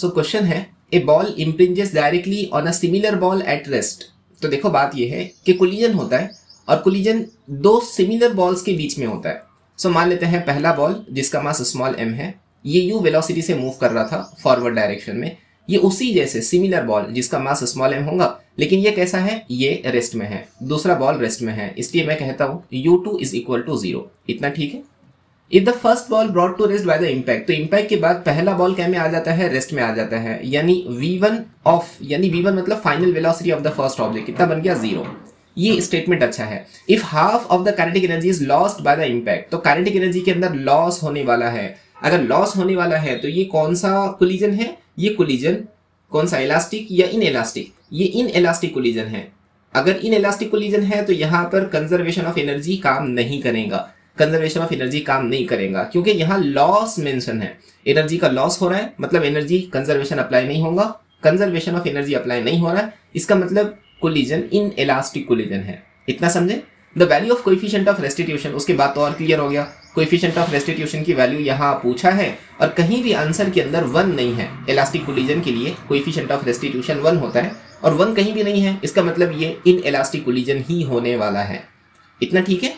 सो question है a ball impinges directly on a similar ball at rest. तो देखो बात ये है कि कोलिजन होता है और कोलिजन दो सिमिलर बॉल्स के बीच में होता है। सो मान लेते हैं पहला बॉल जिसका मास स्मॉल m है, ये u वेलोसिटी से मूव कर रहा था फॉरवर्ड डायरेक्शन में, ये उसी जैसे सिमिलर बॉल जिसका मास स्मॉल m होगा, लेकिन ये कैसा है, ये रेस्ट में है, दूसरा बॉल रेस्ट में है, इसलिए मैं कहता हूँ u2 इज इक्वल टू 0। इतना ठीक है। If the first ball brought to rest by the impact, तो इम्पैक्ट के बाद पहला बॉल क्या में आ जाता है, रेस्ट में आ जाता है, यानी v1 ऑफ, यानी v1 मतलब final velocity of the first object कितना बन गया, 0। ये स्टेटमेंट अच्छा है। If half of the kinetic energy is lost by the impact, तो काइनेटिक एनर्जी के अंदर लॉस होने वाला है। अगर लॉस होने वाला है तो ये कौन सा कोलिजन है, ये कोलिजन कौन सा, इलास्टिक या इन इलास्टिक, ये इन इलास्टिक कोलिजन है। अगर इन इलास्टिक कोलिजन है तो यहाँ पर कंजर्वेशन ऑफ एनर्जी काम नहीं करेगा, कंजर्वेशन ऑफ एनर्जी काम नहीं करेगा, क्योंकि यहाँ लॉस मेंशन है, एनर्जी का लॉस हो रहा है, मतलब एनर्जी कंजर्वेशन अप्लाई नहीं होगा, कंजर्वेशन ऑफ एनर्जी अप्लाई नहीं हो रहा है, इसका मतलब कोलिजन इन इलास्टिक कोलिजन है। इतना समझे। The value of coefficient of restitution, उसके बाद तो और क्लियर हो गया। कोएफिशिएंट ऑफ रेस्टिट्यूशन की वैल्यू यहाँ पूछा है और कहीं भी आंसर के अंदर 1 नहीं है। इलास्टिक कोलिजन के लिए कोएफिशिएंट ऑफ रेस्टिट्यूशन 1 होता है और 1 कहीं भी नहीं है, इसका मतलब ये इन इलास्टिक कोलिजन ही होने वाला है। इतना ठीक है,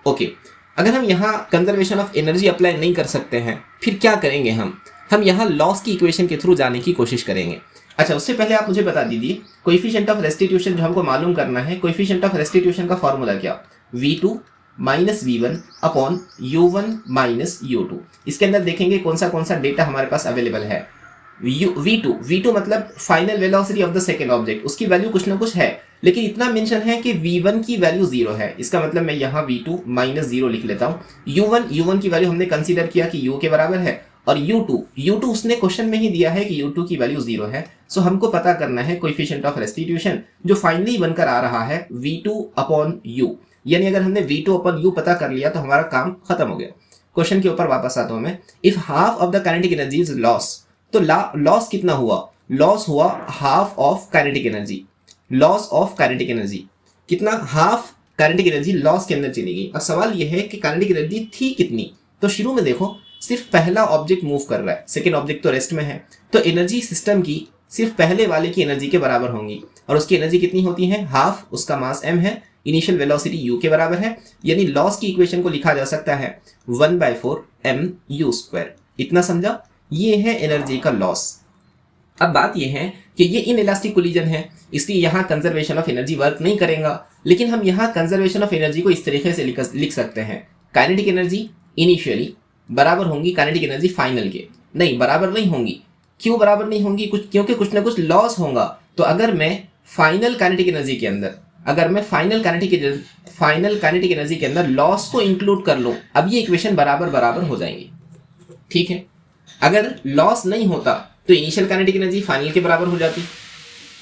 ओके। अगर हम यहाँ कंजर्वेशन ऑफ एनर्जी अप्लाई नहीं कर सकते हैं फिर क्या करेंगे, हम यहाँ लॉस की इक्वेशन के थ्रू जाने की कोशिश करेंगे। अच्छा, उससे पहले आप मुझे बता दीजिए कोएफिशिएंट ऑफ रेस्टिट्यूशन जो हमको मालूम करना है, कोएफिशिएंट ऑफ रेस्टिट्यूशन का फॉर्मूला क्या, v2 minus v1 upon u1 minus u2। इसके अंदर देखेंगे कौन सा डेटा हमारे पास अवेलेबल है। v2 मतलब final velocity of the second object, उसकी वैल्यू कुछ ना कुछ है, लेकिन इतना मेंशन है कि v1 की वैल्यू 0 है, इसका मतलब मैं यहाँ v2 माइनस 0 लिख लेता हूँ। u1 की वैल्यू हमने कंसीडर किया कि u के बराबर है, और u2 उसने क्वेश्चन में ही दिया है कि u2 की वैल्यू 0 है। सो हमको पता करना है कोएफिशिएंट ऑफ रेस्टिट्यूशन जो फाइनली बनकर आ रहा है v2 अपॉन u, यानी अगर हमने v2 अपॉन u पता कर लिया तो हमारा काम खत्म हो गया। क्वेश्चन के ऊपर वापस आता हूं मैं। If half of the kinetic energy is loss, तो लॉस कितना हुआ, लॉस हुआ half of kinetic energy, loss of kinetic energy कितना, हाफ काइनेटिक एनर्जी लॉस के अंदर चली गई। अब सवाल यह है कि काइनेटिक एनर्जी थी कितनी, तो शुरू में देखो सिर्फ पहला ऑब्जेक्ट मूव कर रहा है, सेकेंड ऑब्जेक्ट तो रेस्ट में है, तो एनर्जी सिस्टम की सिर्फ पहले वाले की एनर्जी के बराबर होंगी, और उसकी एनर्जी कितनी होती है, हाफ, उसका मास m है, इनिशियल वेलोसिटी u के बराबर है, यानी लॉस की इक्वेशन को लिखा जा सकता है 1/4 mu²। इतना समझा, ये है एनर्जी का लॉस। अब बात ये है कि ये इन इलास्टिक कोलिजन है, इसलिए यहाँ कंजर्वेशन ऑफ एनर्जी वर्क नहीं करेगा, लेकिन हम यहाँ कंजर्वेशन ऑफ एनर्जी को इस तरीके से लिख सकते हैं, काइनेटिक एनर्जी इनिशियली बराबर होंगी काइनेटिक एनर्जी फाइनल के, नहीं बराबर नहीं होंगी। क्यों बराबर नहीं होंगी, क्योंकि कुछ ना कुछ लॉस होगा। तो अगर मैं फाइनल काइनेटिक एनर्जी के अंदर, अगर मैं फाइनल काइनेटिक एनर्जी के अंदर लॉस को इंक्लूड कर लूं, अब ये इक्वेशन बराबर हो जाएंगी, ठीक है। अगर लॉस नहीं होता तो इनिशियल काइनेटिक एनर्जी फाइनल के बराबर हो जाती।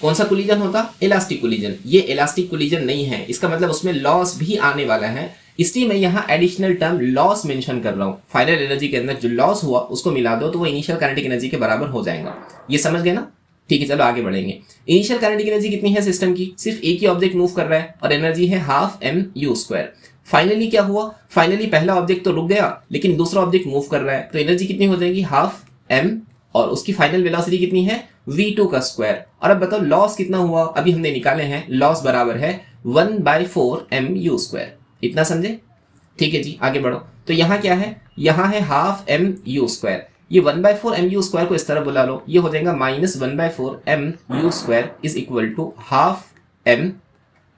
कौन सा कोलिजन होता, इलास्टिक कोलिजन। ये इलास्टिक कोलिजन नहीं है, इसका मतलब उसमें लॉस भी आने वाला है, इसलिए मैं यहाँ एडिशनल टर्म लॉस मेंशन कर रहा हूँ। फाइनल एनर्जी के अंदर जो लॉस हुआ उसको मिला दो तो वो इनिशियल काइनेटिक एनर्जी के बराबर हो जाएगा। ये समझ गए ना, ठीक है। चलो आगे बढ़ेंगे। इनिशियल काइनेटिक एनर्जी कितनी है सिस्टम की, सिर्फ एक ही ऑब्जेक्ट मूव कर रहा है और एनर्जी है हाफ mu²। फाइनली क्या हुआ, फाइनली पहला ऑब्जेक्ट तो रुक गया लेकिन दूसरा ऑब्जेक्ट मूव कर रहा है, तो एनर्जी कितनी हो जाएगी, हाफ m, और उसकी फाइनल वेलोसिटी कितनी है, v2 का स्क्वायर। और अब बताओ लॉस कितना हुआ, अभी हमने निकाले हैं, लॉस बराबर है 1/4 mu²। इतना समझे, ठीक है जी। आगे बढ़ो। तो यहाँ क्या है, यहाँ है हाफ mu², ये 1/4 mu² को इस तरह बुला लो, ये हो जाएगा minus 1/4 mu² is equal to half m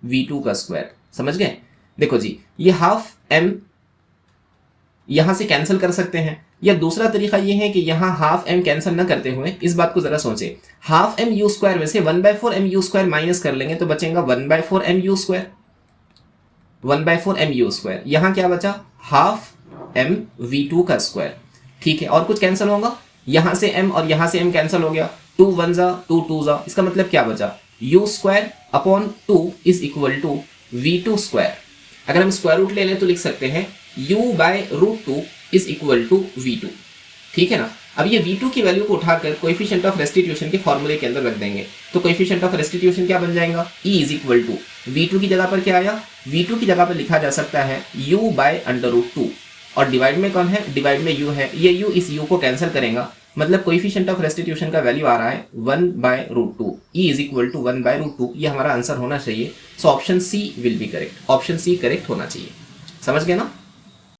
v2 का स्क्वायर। समझ गए। देखो जी, ये हाफ m यहां से कैंसिल कर सकते हैं, या दूसरा तरीका ये है कि यहाँ हाफ m कैंसिल ना करते हुए इस बात को जरा सोचे, हाफ mu² में से 1/4 mu² माइनस कर लेंगे तो बचेगा 1/4 mu², 1/4 mu²। यहाँ क्या बचा, हाफ m v2 का स्क्वायर, ठीक है। और कुछ कैंसिल होगा, यहाँ से m और यहाँ से m कैंसिल हो गया, 2 1 जा 2 2 जा, इसका मतलब क्या बचा, u² upon 2 is equal to v2²। अगर हम स्क्वायर रूट ले लें तो लिख सकते हैं u/√2 is equal to v2, ठीक है ना। अब ये v2 की वैल्यू को उठाकर कोएफिशिएंट ऑफ रेस्टिट्यूशन के फॉर्मूले के अंदर रख देंगे, तो कोएफिशिएंट ऑफ रेस्टिट्यूशन क्या बन जाएगा, e is equal to v2 की जगह पर क्या आया, v2 की जगह पर लिखा जा सकता है u/√2, और डिवाइड में कौन है, डिवाइड में u है, ये u इस u को कैंसिल करेगा मतलब कोएफिशिएंट ऑफ रेस्टिट्यूशन का वैल्यू आ रहा है 1/√2, ई इज इक्वल टू 1/√2, ये हमारा आंसर होना चाहिए। So option C will be correct, option C correct होना चाहिए। समझ गए ना?